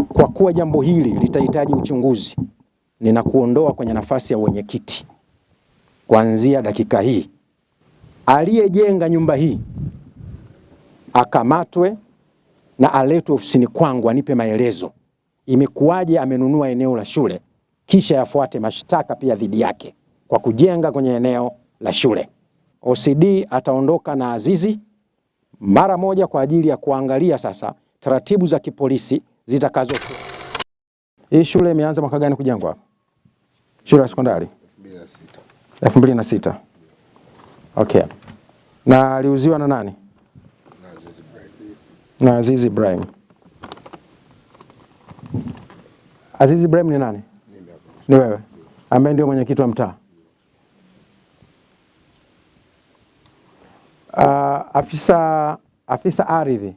Kwa kuwa jambo hili litahitaji uchunguzi, ninakuondoa kwenye nafasi ya wenyekiti. Kuanzia dakika hii, aliyejenga nyumba hii akamatwe na aletwe ofisini kwangu anipe maelezo. Imekuwaje amenunua eneo la shule kisha yafuate mashtaka pia dhidi yake kwa kujenga kwenye eneo la shule. OCD ataondoka na Azizi mara moja kwa ajili ya kuangalia sasa taratibu za kipolisi zitakazo. Hii shule imeanza mwaka gani kujengwa? Shule ya sekondari 2006. Okay. Na aliuziwa na nani? Na Azizi Ibrahim. Azizi Ibrahim ni nani? Ni wewe ambaye ndio mwenyekiti wa mtaa. Afisa ardhi,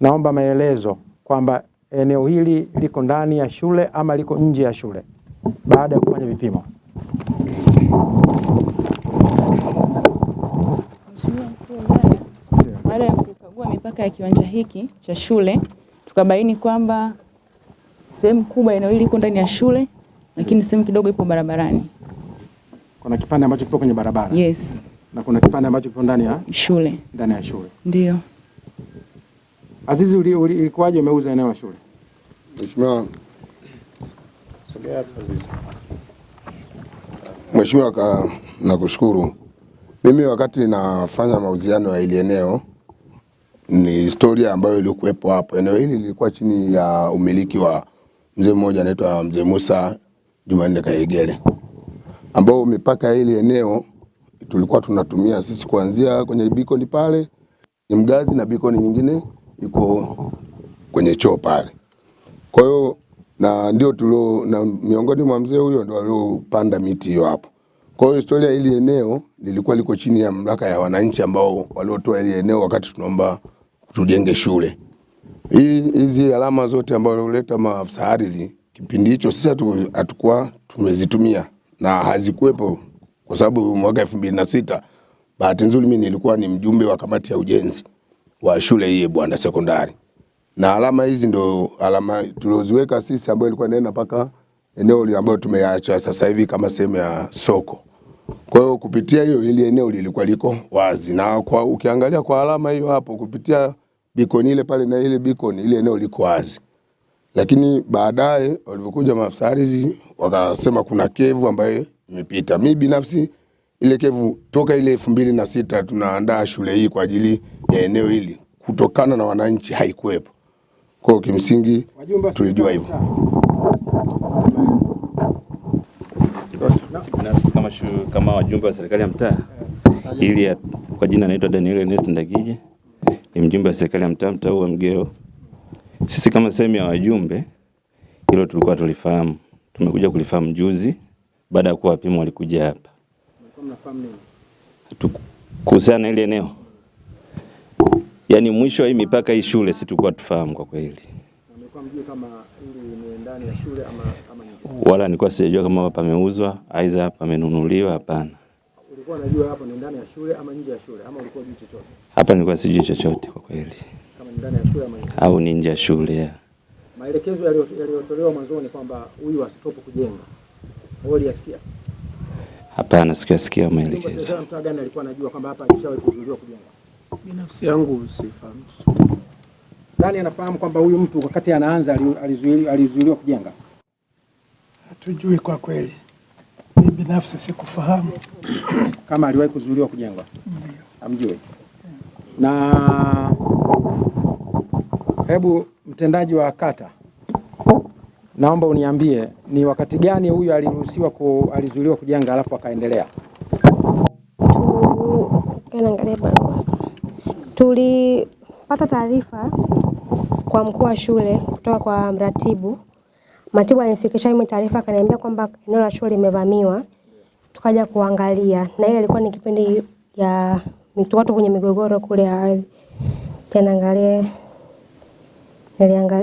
naomba maelezo kwamba eneo hili liko ndani ya shule ama liko nje ya shule baada ya kufanya vipimo. Baada ya kukagua mipaka ya kiwanja hiki cha shule, tukabaini kwamba sehemu kubwa eneo hili liko ndani ya shule, lakini sehemu kidogo ipo barabarani. Kuna kipande ambacho kipo kwenye barabara? Yes. Na kuna kipande ambacho kipo ndani ya shule? Ndani ya shule. Ndio. Azizi, ilikuwaje umeuza eneo la shule? Mheshimiwa, nakushukuru. Mimi wakati nafanya mauziano ya ile eneo, ni historia ambayo ilikuwepo hapo. Eneo hili lilikuwa chini ya umiliki wa mzee mmoja anaitwa Mzee Musa Jumanne Kaegele, ambao mipaka ya ile eneo tulikuwa tunatumia sisi kuanzia kwenye bikoni pale ni Mgazi na bikoni nyingine iko kwenye choo pale. Kwa hiyo na ndio na miongoni mwa mzee huyo ndio aliopanda miti hiyo hapo. Kwa hiyo historia ile eneo lilikuwa liko chini ya mamlaka ya wananchi ambao waliotoa ile eneo wakati tunaomba tujenge shule. Hizi alama zote ambazo huleta maafisa ardhi kipindi hicho sisi hatakuwa tumezitumia na hazikuwepo kwa sababu mwaka 2006 bahati nzuri mimi nilikuwa ni mjumbe wa kamati ya ujenzi wa shule hii Bwanda Sekondari. Na alama hizi ndo alama tuloziweka sisi ambayo ilikuwa inaenda mpaka eneo ambalo tumeacha sasa hivi kama sehemu ya soko. Kwa hiyo kupitia hiyo ile eneo lilikuwa liko wazi, na kwa ukiangalia kwa alama hiyo hapo kupitia bikoni ile pale na ile bikoni ile eneo liko wazi. Lakini baadaye walipokuja maafisa ardhi wakasema kuna kevu ambayo imepita. Mimi binafsi ile kevu toka ile 2006 tunaandaa shule hii kwa ajili ya eneo hili kutokana na wananchi haikuwepo. Kwa kimsingi tulijua hivyo. Kama wajumbe wa serikali ya mtaa, ili kwa jina naitwa Daniel Ernest Ndagije, ni mjumbe wa serikali ya mtaa wa Mgeo. Sisi kama sehemu ya wajumbe hilo tulikuwa tulifahamu. Tumekuja kulifahamu juzi baada ya kuwa wapimo walikuja hapa. Mnafahamu nini? Kuhusiana ile eneo. Yaani mwisho wa hii mipaka hii shule si tulikuwa tufahamu kwa kweli. Mlikuwa mjui kama ili ni ndani ya shule ama nje? Wala nilikuwa sijajua kama hapa pameuzwa, aidha hapa pamenunuliwa, hapana. Ulikuwa unajua hapo ni ndani ya shule ama nje ya shule ama ulikuwa hujui chochote? Hapa nilikuwa sijui chochote kwa kweli. Kama ni ndani ya shule ama nje? Au ni nje ya shule ya. Maelekezo yaliyotolewa mwanzoni kwamba huyu asitope kujenga. Wewe ulisikia? Hapana, sikia maelekezo. Sasa mtu gani alikuwa anajua kwamba hapa alishawahi kuzuiliwa kujenga? Binafsi yangu sifahamu. Nani anafahamu kwamba huyu mtu wakati anaanza alizuiliwa kujenga? Hatujui kwa kweli. Mimi binafsi sikufahamu kama aliwahi kuzuiliwa kujenga. Ndio. Hamjui. Na hebu mtendaji wa kata, naomba uniambie ni wakati gani huyu alizuiliwa kujenga alafu akaendelea? Tulipata taarifa kwa mkuu wa shule kutoka kwa mratibu. Mratibu alinifikisha mimi taarifa akaniambia kwamba eneo la shule limevamiwa. Tukaja kuangalia na ile ilikuwa ni kipindi ya watu kwenye migogoro kule ya ardhi.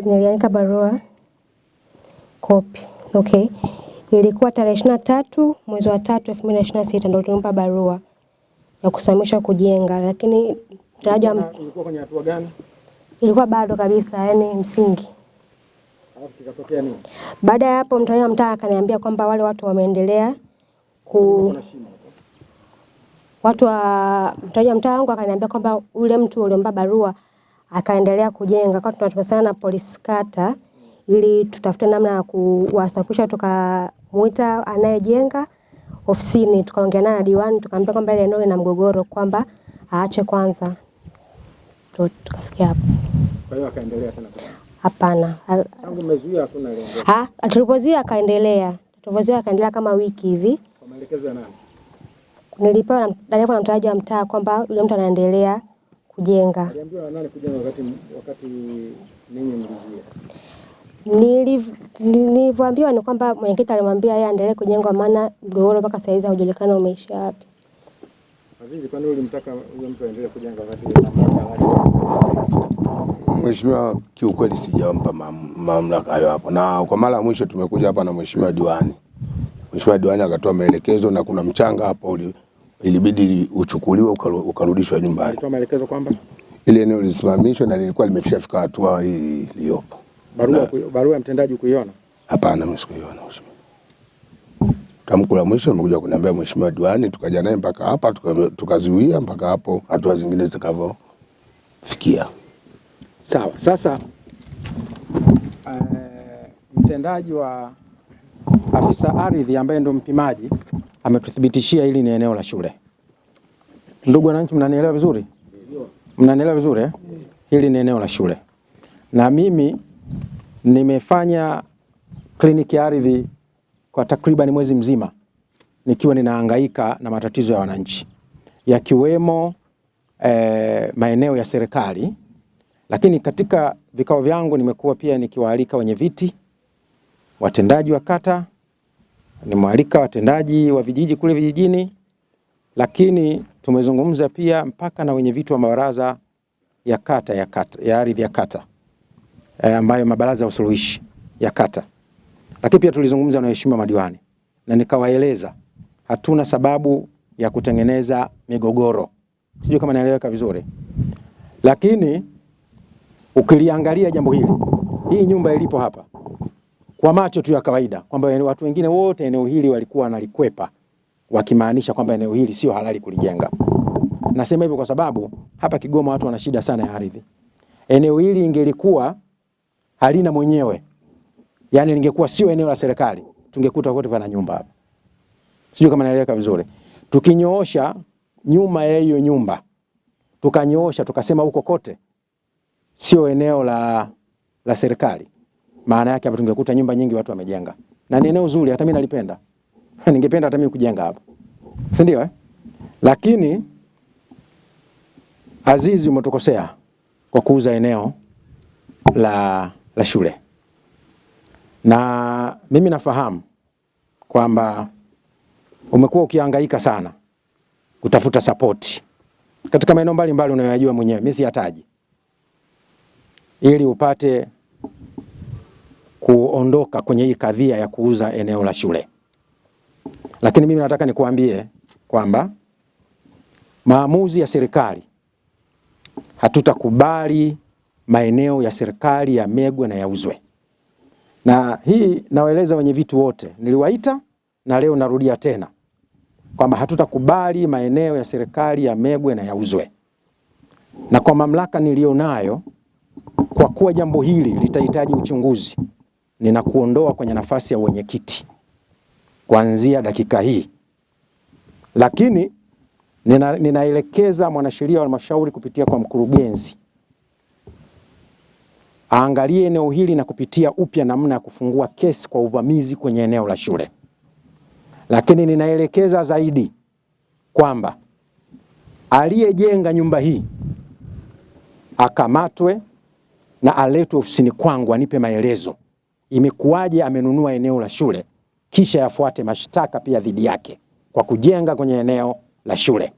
Niliandika barua copy. Okay. Ilikuwa tarehe 23 mwezi wa 3 2026 ndio tulimpa barua ya kusimamisha kujenga, lakini ilikuwa kwenye hatua gani? Ilikuwa bado kabisa, yani msingi. Kikatokea nini? Baada ya hapo mtendaji wa mtaa akaniambia kwamba wale watu wameendelea mtendaji wa mtaa wangu akaniambia kwamba yule mtu uliomba barua akaendelea kujenga. Kwa tunatupasana na polisi kata ili tutafute namna ya kuwasafirisha, tukamuita anayejenga ofisini, tukaongea na diwani, tukamwambia kwamba ile eneo lina mgogoro kwamba aache kwanza. Tukafikia hapo. Kwa hiyo akaendelea tena kujenga? Hapana. Tangu mmezuia hakuna lengo? Tulipozuia akaendelea. Tulipozuia akaendelea kama wiki hivi. Kwa maelekezo ya nani? Nilipewa na mtendaji wa mtaa kwamba yule mtu anaendelea kujenga. Aliambiwa nani kujenga wakati ninyi mlizuia? Nilivyoambiwa ni kwamba mwenyekiti alimwambia yeye aendelee kujenga, maana mgogoro mpaka saizi haujulikana umeisha wapi. Azizi, kwani ulimtaka huyo mtu aendelee kujenga wakati Mheshimiwa, kiukweli sijampa mamlaka hayo hapo. Na kwa mara ya mwisho tumekuja hapa na Mheshimiwa diwani. Mheshimiwa diwani akatoa maelekezo na kuna mchanga hapo ilibidi uchukuliwe ukarudishwa nyumbani. Alitoa maelekezo kwamba ile eneo lisimamishwe na lilikuwa limefika hatua hii iliyopo. Barua ya mtendaji kuiona? Hapana, msikuiona Mheshimiwa. Tamko la mwisho amekuja kuniambia Mheshimiwa diwani, tukaja naye mpaka hapa tukazuia mpaka hapo hatua zingine zitakavyofikia. Sawa. Sasa mtendaji wa afisa ardhi ambaye ndio mpimaji ametuthibitishia hili ni eneo la shule. Ndugu wananchi, mnanielewa vizuri? Mnanielewa vizuri eh? Hili ni eneo la shule. Na mimi nimefanya kliniki ya ardhi kwa takriban mwezi mzima nikiwa ninahangaika na matatizo ya wananchi yakiwemo maeneo ya serikali, lakini katika vikao vyangu nimekuwa pia nikiwaalika wenye viti, watendaji wa kata, nimewaalika watendaji wa vijiji kule vijijini, lakini tumezungumza pia mpaka na wenye viti wa mabaraza ya kata ya ardhi ya kata ambayo mabaraza ya usuluhishi ya kata. Lakini pia tulizungumza na waheshimiwa madiwani na nikawaeleza hatuna sababu ya kutengeneza migogoro. Sijui kama naeleweka vizuri. Lakini ukiliangalia jambo hili, hii nyumba ilipo hapa kwa macho tu ya kawaida kwamba watu wengine wote eneo hili walikuwa wanalikwepa wakimaanisha kwamba eneo hili sio halali kulijenga. Nasema hivyo kwa sababu hapa Kigoma watu wana shida sana ya ardhi. Eneo hili ingelikuwa halina mwenyewe, yani lingekuwa sio eneo la serikali, tungekuta kote pana nyumba hapa. Sijui kama naeleweka vizuri. Tukinyoosha nyuma ya hiyo nyumba, tukanyoosha tukasema huko kote sio eneo la serikali, maana yake hapa tungekuta nyumba nyingi watu wamejenga. Na ni eneo zuri, hata mimi nalipenda. Ningependa hata mimi kujenga hapa. Si ndio eh? Lakini Azizi, umetukosea kwa kuuza eneo la shule. Na mimi nafahamu kwamba umekuwa ukihangaika sana kutafuta support katika maeneo mbalimbali unayojua mwenyewe, mimi siyataji, ili upate kuondoka kwenye hii kadhia ya kuuza eneo la shule. Lakini mimi nataka nikuambie kwamba maamuzi ya serikali, hatutakubali maeneo ya serikali yamegwe na yauzwe. Na hii nawaeleza wenye vitu wote, niliwaita na leo narudia tena kwamba hatutakubali maeneo ya serikali yamegwe na yauzwe. Na kwa mamlaka nilionayo, kwa kuwa jambo hili litahitaji uchunguzi, ninakuondoa kwenye nafasi ya mwenyekiti kuanzia dakika hii. Lakini ninaelekeza mwanasheria wa halmashauri kupitia kwa mkurugenzi aangalie eneo hili na kupitia upya namna ya kufungua kesi kwa uvamizi kwenye eneo la shule. Lakini ninaelekeza zaidi kwamba aliyejenga nyumba hii akamatwe na aletwe ofisini kwangu anipe maelezo. Imekuwaje amenunua eneo la shule kisha yafuate mashtaka pia dhidi yake kwa kujenga kwenye eneo la shule.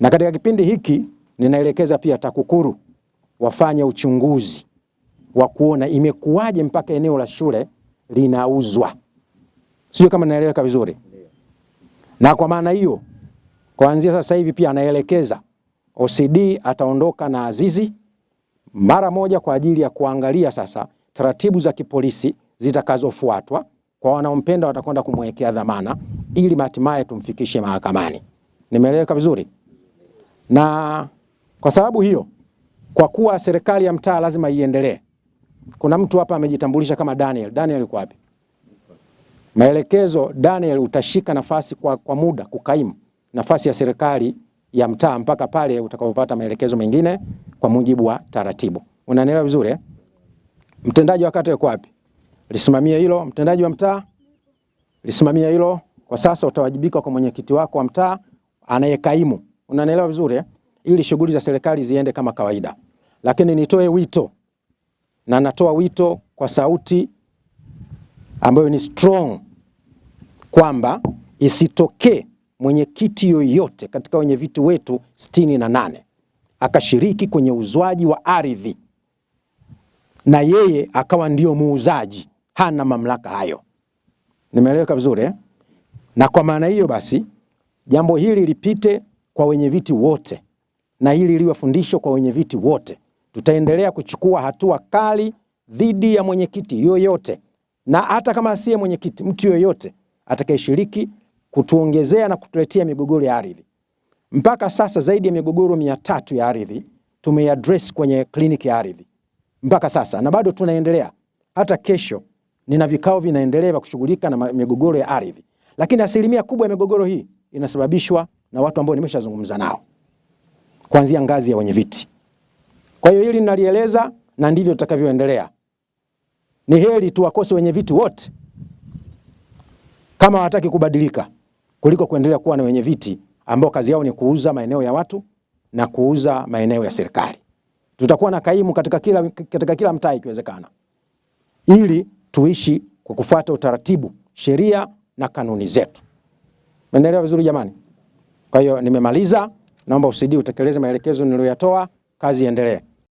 Na katika kipindi hiki ninaelekeza pia TAKUKURU wafanye uchunguzi wa kuona imekuwaje mpaka eneo la shule linauzwa. Sio kama naeleweka vizuri. Na kwa maana hiyo, kuanzia sasa hivi pia anaelekeza OCD ataondoka na Azizi mara moja kwa ajili ya kuangalia sasa taratibu za kipolisi zitakazofuatwa. Kwa wanaompenda watakwenda kumwekea dhamana ili hatimaye tumfikishe mahakamani. Nimeeleweka vizuri? Na kwa sababu hiyo, kwa kuwa serikali ya mtaa lazima iendelee. Kuna mtu hapa amejitambulisha kama Daniel. Daniel yuko wapi? Maelekezo, Daniel, utashika nafasi kwa muda kukaimu nafasi ya serikali ya mtaa mpaka pale utakapopata maelekezo mengine kwa mujibu wa taratibu. Unanielewa vizuri eh? Mtendaji wa kata yuko wapi? Lisimamia hilo. Mtendaji wa mtaa lisimamia hilo. Kwa sasa utawajibika kwa mwenyekiti wako wa mtaa anayekaimu. Unanielewa vizuri eh? Ili shughuli za serikali ziende kama kawaida. Lakini nitoe wito, na natoa wito kwa sauti ambayo ni strong, kwamba isitokee mwenyekiti yoyote katika wenye viti wetu 68 akashiriki kwenye uzwaji wa ardhi na yeye akawa ndio muuzaji. Hana mamlaka hayo. Nimeeleweka vizuri eh? Na kwa maana hiyo basi jambo hili lipite kwa wenye viti wote, na hili liwe fundisho kwa wenye viti wote. Tutaendelea kuchukua hatua kali dhidi ya mwenyekiti yoyote, na hata kama asiye mwenyekiti, mtu yoyote atakayeshiriki kutuongezea na kutuletea migogoro ya ardhi. Mpaka sasa zaidi ya migogoro 300 ya ardhi tumeaddress kwenye kliniki ya ardhi mpaka sasa, na bado tunaendelea. Hata kesho nina vikao vinaendelea vya kushughulika na migogoro ya ardhi, lakini asilimia kubwa ya migogoro hii inasababishwa na watu ambao nimeshazungumza nao kuanzia ngazi ya wenye viti. Kwa hiyo hili ninalieleza na ndivyo tutakavyoendelea. Ni heri tuwakose wenye viti wote kama hawataki kubadilika, kuliko kuendelea kuwa na wenye viti ambao kazi yao ni kuuza maeneo ya watu na kuuza maeneo ya serikali. Tutakuwa na kaimu katika kila mtaa ikiwezekana, ili tuishi kwa kufuata utaratibu, sheria na kanuni zetu. Mnaelewa vizuri jamani? Kwa hiyo nimemaliza, naomba usidii utekeleze maelekezo niliyoyatoa, kazi iendelee.